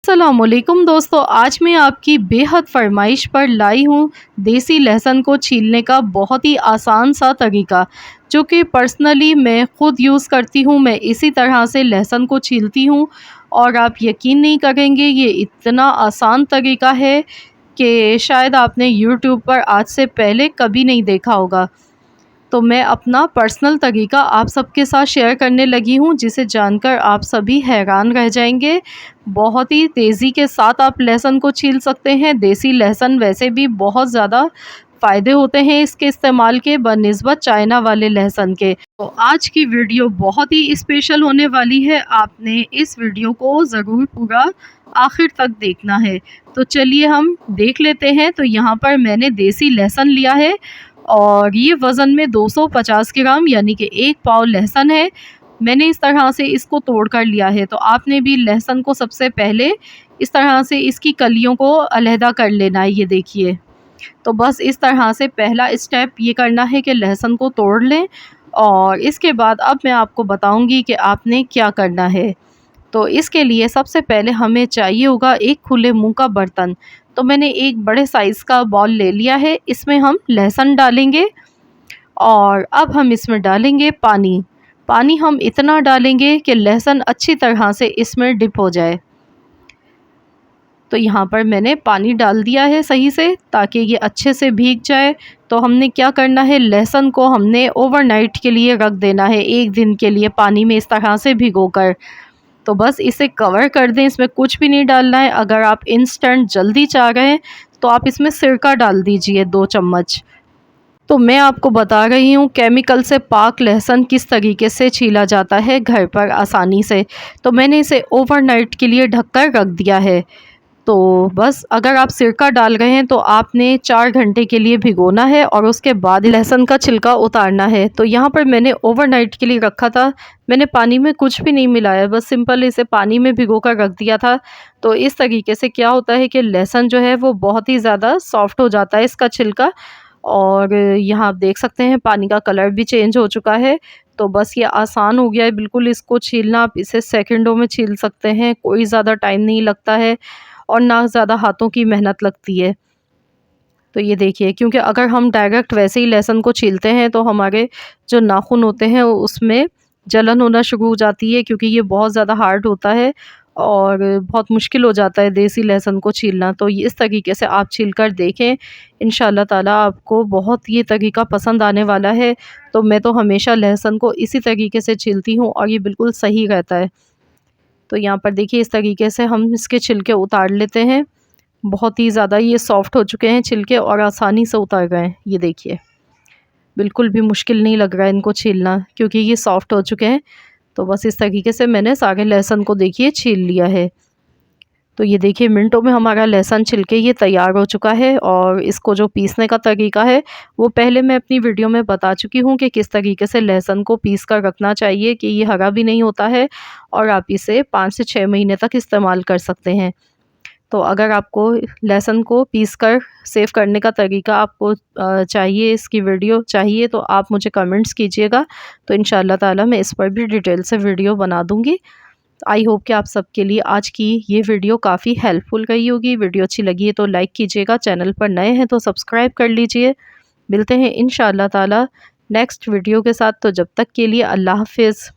अस्सलामुअलैकुम दोस्तों, आज मैं आपकी बेहद फरमाइश पर लाई हूँ देसी लहसुन को छीलने का बहुत ही आसान सा तरीका, जो कि पर्सनली मैं ख़ुद यूज़ करती हूँ। मैं इसी तरह से लहसुन को छीलती हूँ और आप यकीन नहीं करेंगे, ये इतना आसान तरीका है कि शायद आपने यूट्यूब पर आज से पहले कभी नहीं देखा होगा। तो मैं अपना पर्सनल तरीका आप सबके साथ शेयर करने लगी हूँ, जिसे जानकर आप सभी हैरान रह जाएंगे। बहुत ही तेज़ी के साथ आप लहसुन को छील सकते हैं। देसी लहसुन वैसे भी बहुत ज़्यादा फ़ायदे होते हैं इसके इस्तेमाल के बनिस्बत चाइना वाले लहसुन के। तो आज की वीडियो बहुत ही स्पेशल होने वाली है, आपने इस वीडियो को ज़रूर पूरा आखिर तक देखना है। तो चलिए हम देख लेते हैं। तो यहाँ पर मैंने देसी लहसुन लिया है और ये वज़न में 250 ग्राम यानी कि 1 पाव लहसुन है। मैंने इस तरह से इसको तोड़ कर लिया है। तो आपने भी लहसुन को सबसे पहले इस तरह से इसकी कलियों को अलहदा कर लेना है, ये देखिए। तो बस इस तरह से पहला स्टेप ये करना है कि लहसुन को तोड़ लें और इसके बाद अब मैं आपको बताऊंगी कि आपने क्या करना है। तो इसके लिए सबसे पहले हमें चाहिए होगा एक खुले मुंह का बर्तन। तो मैंने एक बड़े साइज़ का बाउल ले लिया है, इसमें हम लहसुन डालेंगे और अब हम इसमें डालेंगे पानी। पानी हम इतना डालेंगे कि लहसुन अच्छी तरह से इसमें डिप हो जाए। तो यहाँ पर मैंने पानी डाल दिया है सही से, ताकि ये अच्छे से भीग जाए। तो हमने क्या करना है, लहसुन को हमने ओवरनाइट के लिए रख देना है, 1 दिन के लिए पानी में इस तरह से भिगोकर। तो बस इसे कवर कर दें, इसमें कुछ भी नहीं डालना है। अगर आप इंस्टेंट जल्दी चाह रहे हैं तो आप इसमें सिरका डाल दीजिए 2 चम्मच। तो मैं आपको बता रही हूँ केमिकल से पाक लहसुन किस तरीके से छीला जाता है घर पर आसानी से। तो मैंने इसे ओवरनाइट के लिए ढक कर रख दिया है। तो बस अगर आप सिरका डाल रहे हैं तो आपने 4 घंटे के लिए भिगोना है और उसके बाद लहसुन का छिलका उतारना है। तो यहाँ पर मैंने ओवरनाइट के लिए रखा था, मैंने पानी में कुछ भी नहीं मिलाया, बस सिंपल इसे पानी में भिगो कर रख दिया था। तो इस तरीके से क्या होता है कि लहसुन जो है वो बहुत ही ज़्यादा सॉफ्ट हो जाता है इसका छिलका। और यहाँ आप देख सकते हैं पानी का कलर भी चेंज हो चुका है। तो बस ये आसान हो गया है बिल्कुल इसको छीलना, आप इसे सेकंडों में छील सकते हैं, कोई ज़्यादा टाइम नहीं लगता है और ना ज़्यादा हाथों की मेहनत लगती है। तो ये देखिए, क्योंकि अगर हम डायरेक्ट वैसे ही लहसुन को छीलते हैं तो हमारे जो नाखून होते हैं उसमें जलन होना शुरू हो जाती है, क्योंकि ये बहुत ज़्यादा हार्ड होता है और बहुत मुश्किल हो जाता है देसी लहसुन को छीलना। तो ये इस तरीके से आप छील कर देखें, इंशाल्लाह ताला आपको बहुत ये तरीका पसंद आने वाला है। तो मैं तो हमेशा लहसुन को इसी तरीके से छीलती हूँ और ये बिल्कुल सही रहता है। तो यहाँ पर देखिए इस तरीके से हम इसके छिलके उतार लेते हैं। बहुत ही ज़्यादा ये सॉफ्ट हो चुके हैं छिलके और आसानी से उतर गए हैं, ये देखिए। बिल्कुल भी मुश्किल नहीं लग रहा है इनको छीलना, क्योंकि ये सॉफ्ट हो चुके हैं। तो बस इस तरीके से मैंने सारे लहसुन को देखिए छील लिया है। तो ये देखिए मिनटों में हमारा लहसुन छिलके ये तैयार हो चुका है। और इसको जो पीसने का तरीका है वो पहले मैं अपनी वीडियो में बता चुकी हूँ कि किस तरीके से लहसुन को पीस कर रखना चाहिए कि ये हरा भी नहीं होता है और आप इसे 5 से 6 महीने तक इस्तेमाल कर सकते हैं। तो अगर आपको लहसुन को पीस कर सेव करने का तरीका आपको चाहिए, इसकी वीडियो चाहिए, तो आप मुझे कमेंट्स कीजिएगा। तो इंशाल्लाह ताला मैं इस पर भी डिटेल से वीडियो बना दूँगी। आई होप कि आप सबके लिए आज की ये वीडियो काफ़ी हेल्पफुल रही होगी। वीडियो अच्छी लगी है तो लाइक कीजिएगा, चैनल पर नए हैं तो सब्सक्राइब कर लीजिए। मिलते हैं इंशाल्लाह ताला नेक्स्ट वीडियो के साथ। तो जब तक के लिए अल्लाह हाफ़िज़।